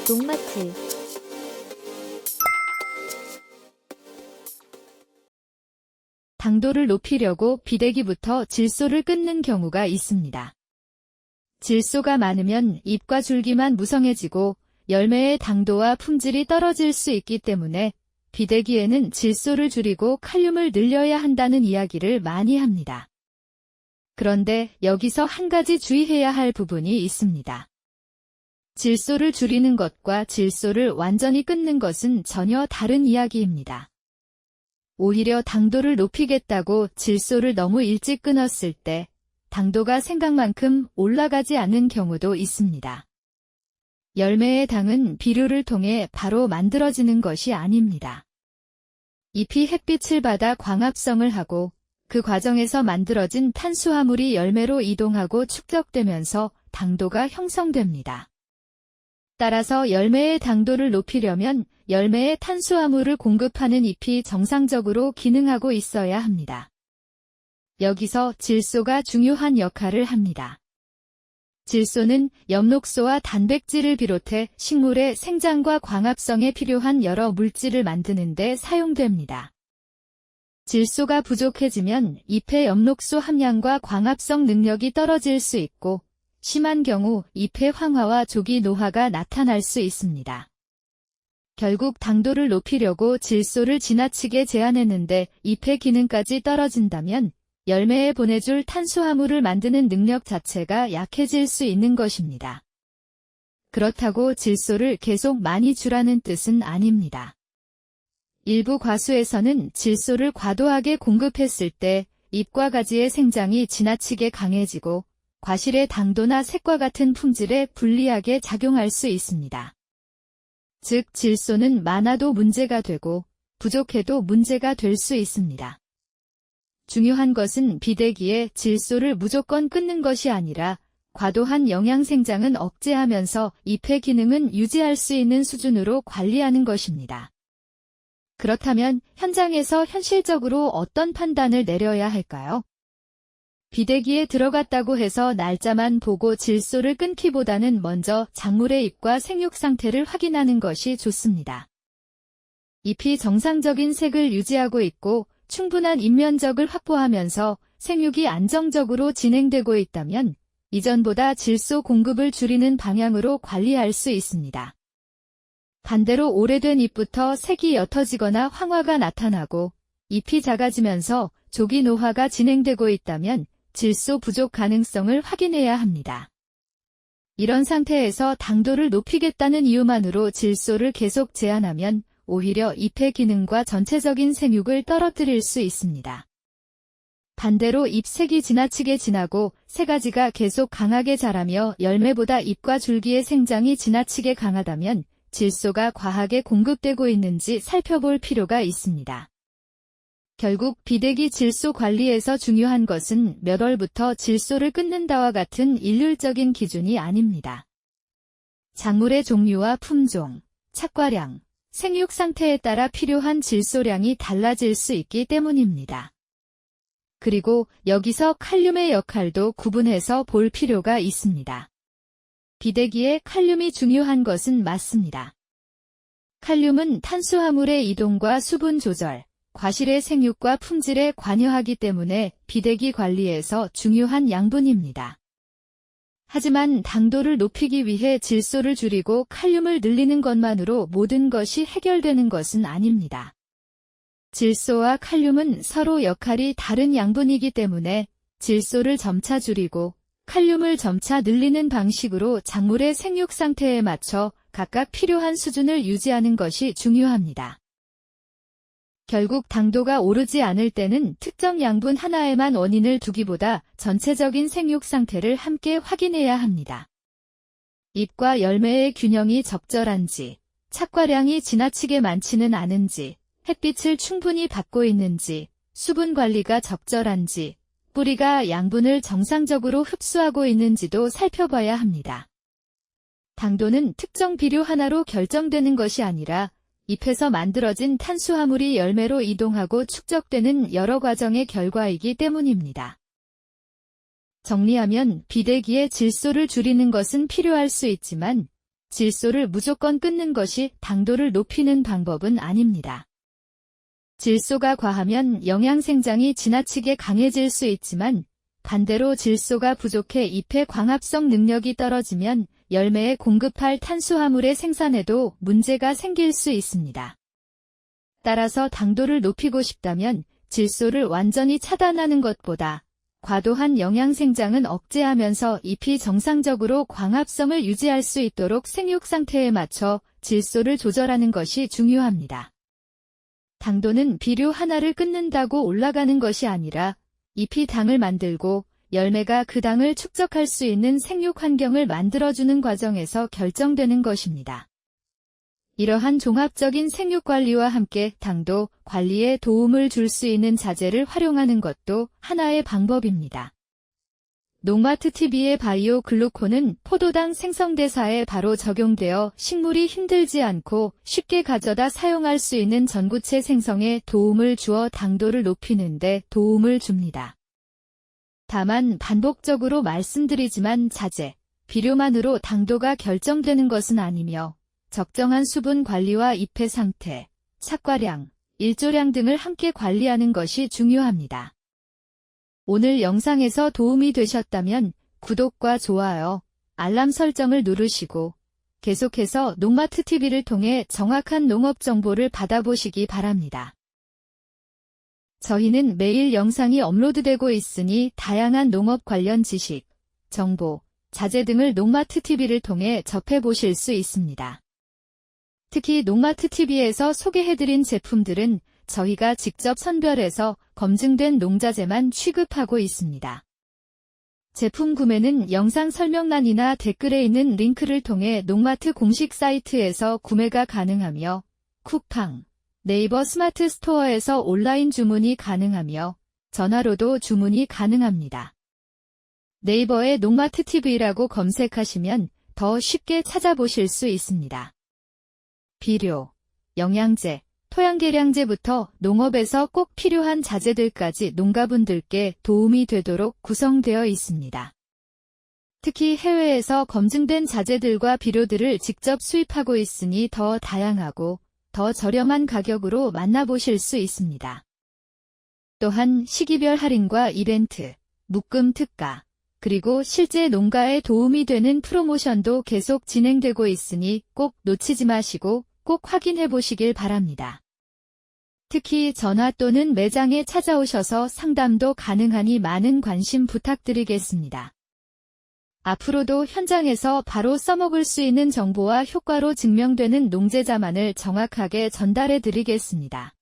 롱마트. 당도를 높이려고 비대기부터 질소를 끊는 경우가 있습니다. 질소가 많으면 잎과 줄기만 무성해지고 열매의 당도와 품질이 떨어질 수 있기 때문에 비대기에는 질소를 줄이고 칼륨을 늘려야 한다는 이야기를 많이 합니다. 그런데 여기서 한 가지 주의해야 할 부분이 있습니다. 질소를 줄이는 것과 질소를 완전히 끊는 것은 전혀 다른 이야기입니다. 오히려 당도를 높이겠다고 질소를 너무 일찍 끊었을 때 당도가 생각만큼 올라가지 않는 경우도 있습니다. 열매의 당은 비료를 통해 바로 만들어지는 것이 아닙니다. 잎이 햇빛을 받아 광합성을 하고 그 과정에서 만들어진 탄수화물이 열매로 이동하고 축적되면서 당도가 형성됩니다. 따라서 열매의 당도를 높이려면 열매에 탄수화물을 공급하는 잎이 정상적으로 기능하고 있어야 합니다. 여기서 질소가 중요한 역할을 합니다. 질소는 엽록소와 단백질을 비롯해 식물의 생장과 광합성에 필요한 여러 물질을 만드는 데 사용됩니다. 질소가 부족해지면 잎의 엽록소 함량과 광합성 능력이 떨어질 수 있고 심한 경우 잎의 황화와 조기 노화가 나타날 수 있습니다. 결국 당도를 높이려고 질소를 지나치게 제한했는데 잎의 기능까지 떨어진다면 열매에 보내줄 탄수화물을 만드는 능력 자체가 약해질 수 있는 것입니다. 그렇다고 질소를 계속 많이 주라는 뜻은 아닙니다. 일부 과수에서는 질소를 과도하게 공급했을 때 잎과 가지의 생장이 지나치게 강해지고 과실의 당도나 색과 같은 품질에 불리하게 작용할 수 있습니다. 즉, 질소는 많아도 문제가 되고 부족해도 문제가 될 수 있습니다. 중요한 것은 비대기에 질소를 무조건 끊는 것이 아니라 과도한 영양 생장은 억제하면서 잎의 기능은 유지할 수 있는 수준으로 관리하는 것입니다. 그렇다면 현장에서 현실적으로 어떤 판단을 내려야 할까요? 비대기에 들어갔다고 해서 날짜만 보고 질소를 끊기보다는 먼저 작물의 잎과 생육 상태를 확인하는 것이 좋습니다. 잎이 정상적인 색을 유지하고 있고 충분한 잎면적을 확보하면서 생육이 안정적으로 진행되고 있다면 이전보다 질소 공급을 줄이는 방향으로 관리할 수 있습니다. 반대로 오래된 잎부터 색이 옅어지거나 황화가 나타나고 잎이 작아지면서 조기 노화가 진행되고 있다면 질소 부족 가능성을 확인해야 합니다. 이런 상태에서 당도를 높이겠다는 이유만으로 질소를 계속 제한하면 오히려 잎의 기능과 전체적인 생육을 떨어뜨릴 수 있습니다. 반대로 잎색이 지나치게 진하고 새가지가 계속 강하게 자라며 열매보다 잎과 줄기의 생장이 지나치게 강하다면 질소가 과하게 공급되고 있는지 살펴볼 필요가 있습니다. 결국 비대기 질소 관리에서 중요한 것은 몇 월부터 질소를 끊는다와 같은 일률적인 기준이 아닙니다. 작물의 종류와 품종, 착과량, 생육 상태에 따라 필요한 질소량이 달라질 수 있기 때문입니다. 그리고 여기서 칼륨의 역할도 구분해서 볼 필요가 있습니다. 비대기에 칼륨이 중요한 것은 맞습니다. 칼륨은 탄수화물의 이동과 수분 조절, 과실의 생육과 품질에 관여하기 때문에 비대기 관리에서 중요한 양분입니다. 하지만 당도를 높이기 위해 질소를 줄이고 칼륨을 늘리는 것만으로 모든 것이 해결되는 것은 아닙니다. 질소와 칼륨은 서로 역할이 다른 양분이기 때문에 질소를 점차 줄이고 칼륨을 점차 늘리는 방식으로 작물의 생육 상태에 맞춰 각각 필요한 수준을 유지하는 것이 중요합니다. 결국 당도가 오르지 않을 때는 특정 양분 하나에만 원인을 두기보다 전체적인 생육 상태를 함께 확인해야 합니다. 잎과 열매의 균형이 적절한지, 착과량이 지나치게 많지는 않은지, 햇빛을 충분히 받고 있는지, 수분 관리가 적절한지, 뿌리가 양분을 정상적으로 흡수하고 있는지도 살펴봐야 합니다. 당도는 특정 비료 하나로 결정되는 것이 아니라 잎에서 만들어진 탄수화물이 열매로 이동하고 축적되는 여러 과정의 결과이기 때문입니다. 정리하면 비대기에 질소를 줄이는 것은 필요할 수 있지만 질소를 무조건 끊는 것이 당도를 높이는 방법은 아닙니다. 질소가 과하면 영양생장이 지나치게 강해질 수 있지만 반대로 질소가 부족해 잎의 광합성 능력이 떨어지면 열매에 공급할 탄수화물의 생산에도 문제가 생길 수 있습니다. 따라서 당도를 높이고 싶다면 질소를 완전히 차단하는 것보다 과도한 영양생장은 억제하면서 잎이 정상적으로 광합성을 유지할 수 있도록 생육 상태에 맞춰 질소를 조절하는 것이 중요합니다. 당도는 비료 하나를 끊는다고 올라가는 것이 아니라 잎이 당을 만들고 열매가 그 당을 축적할 수 있는 생육 환경을 만들어주는 과정에서 결정되는 것입니다. 이러한 종합적인 생육 관리와 함께 당도 관리에 도움을 줄 수 있는 자재를 활용하는 것도 하나의 방법입니다. 농마트TV의 바이오 글루콘은 포도당 생성대사에 바로 적용되어 식물이 힘들지 않고 쉽게 가져다 사용할 수 있는 전구체 생성에 도움을 주어 당도를 높이는 데 도움을 줍니다. 다만 반복적으로 말씀드리지만 자재, 비료만으로 당도가 결정되는 것은 아니며 적정한 수분 관리와 잎의 상태, 착과량, 일조량 등을 함께 관리하는 것이 중요합니다. 오늘 영상에서 도움이 되셨다면 구독과 좋아요, 알람 설정을 누르시고 계속해서 농마트TV를 통해 정확한 농업 정보를 받아보시기 바랍니다. 저희는 매일 영상이 업로드되고 있으니 다양한 농업 관련 지식, 정보, 자재 등을 농마트TV를 통해 접해보실 수 있습니다. 특히 농마트TV에서 소개해드린 제품들은 저희가 직접 선별해서 검증된 농자재만 취급하고 있습니다. 제품 구매는 영상 설명란이나 댓글에 있는 링크를 통해 농마트 공식 사이트에서 구매가 가능하며 쿠팡, 네이버 스마트 스토어에서 온라인 주문이 가능하며 전화로도 주문이 가능합니다. 네이버에 농마트TV라고 검색하시면 더 쉽게 찾아보실 수 있습니다. 비료, 영양제, 토양개량제부터 농업에서 꼭 필요한 자재들까지 농가분들께 도움이 되도록 구성되어 있습니다. 특히 해외에서 검증된 자재들과 비료들을 직접 수입하고 있으니 더 다양하고 더 저렴한 가격으로 만나보실 수 있습니다. 또한 시기별 할인과 이벤트, 묶음 특가, 그리고 실제 농가에 도움이 되는 프로모션도 계속 진행되고 있으니 꼭 놓치지 마시고 꼭 확인해 보시길 바랍니다. 특히 전화 또는 매장에 찾아오셔서 상담도 가능하니 많은 관심 부탁드리겠습니다. 앞으로도 현장에서 바로 써먹을 수 있는 정보와 효과로 증명되는 농제자만을 정확하게 전달해 드리겠습니다.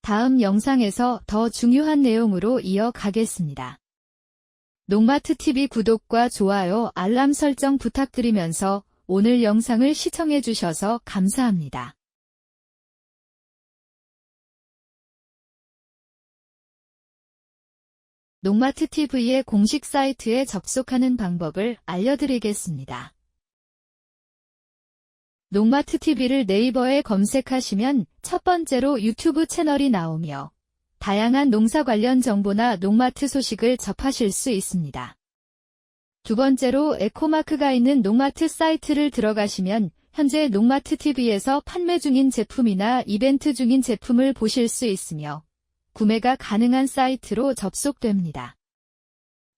다음 영상에서 더 중요한 내용으로 이어가겠습니다. 농마트TV 구독과 좋아요, 알람 설정 부탁드리면서 오늘 영상을 시청해 주셔서 감사합니다. 농마트TV의 공식 사이트에 접속하는 방법을 알려드리겠습니다. 농마트TV를 네이버에 검색하시면 첫 번째로 유튜브 채널이 나오며 다양한 농사 관련 정보나 농마트 소식을 접하실 수 있습니다. 두 번째로 에코마크가 있는 농마트 사이트를 들어가시면 현재 농마트TV에서 판매 중인 제품이나 이벤트 중인 제품을 보실 수 있으며 구매가 가능한 사이트로 접속됩니다.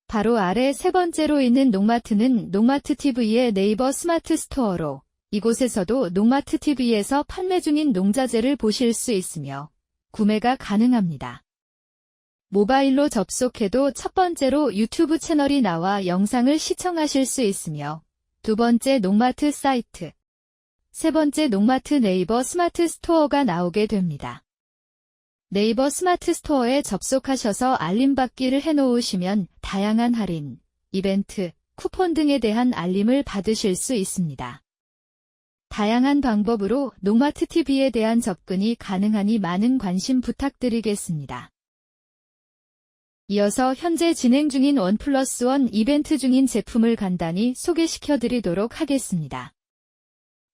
바로 아래 세 번째로 있는 농마트는 농마트TV의 네이버 스마트 스토어로 이곳에서도 농마트TV에서 판매 중인 농자재를 보실 수 있으며 구매가 가능합니다. 모바일로 접속해도 첫 번째로 유튜브 채널이 나와 영상을 시청하실 수 있으며 두 번째 농마트 사이트, 세 번째 농마트 네이버 스마트 스토어가 나오게 됩니다. 네이버 스마트 스토어에 접속하셔서 알림받기를 해놓으시면 다양한 할인, 이벤트, 쿠폰 등에 대한 알림을 받으실 수 있습니다. 다양한 방법으로 농마트TV에 대한 접근이 가능하니 많은 관심 부탁드리겠습니다. 이어서 현재 진행 중인 1+1 이벤트 중인 제품을 간단히 소개시켜드리도록 하겠습니다.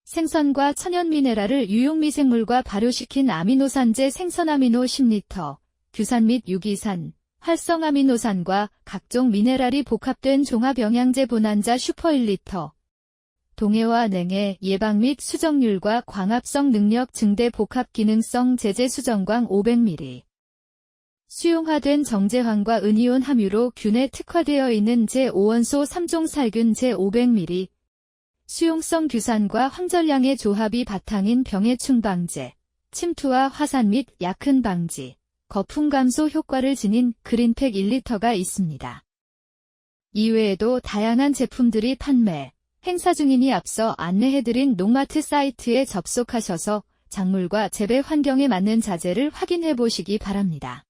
생선과 천연미네랄을 유용미생물과 발효시킨 아미노산제 생선아미노 10리터, 규산 및 유기산, 활성아미노산과 각종 미네랄이 복합된 종합영양제 보난자 슈퍼 1리터, 동해와 냉해 예방 및 수정률과 광합성 능력 증대 복합 기능성 제재 수정광 500ml. 수용화된 정제황과 은이온 함유로 균에 특화되어 있는 제5원소 3종 살균 제500ml. 수용성 규산과 황전량의 조합이 바탕인 병해충 방제, 침투와 화산 및 약흔 방지, 거품 감소 효과를 지닌 그린팩 1리터가 있습니다. 이외에도 다양한 제품들이 판매, 행사 중이니 앞서 안내해드린 농마트 사이트에 접속하셔서 작물과 재배 환경에 맞는 자재를 확인해 보시기 바랍니다.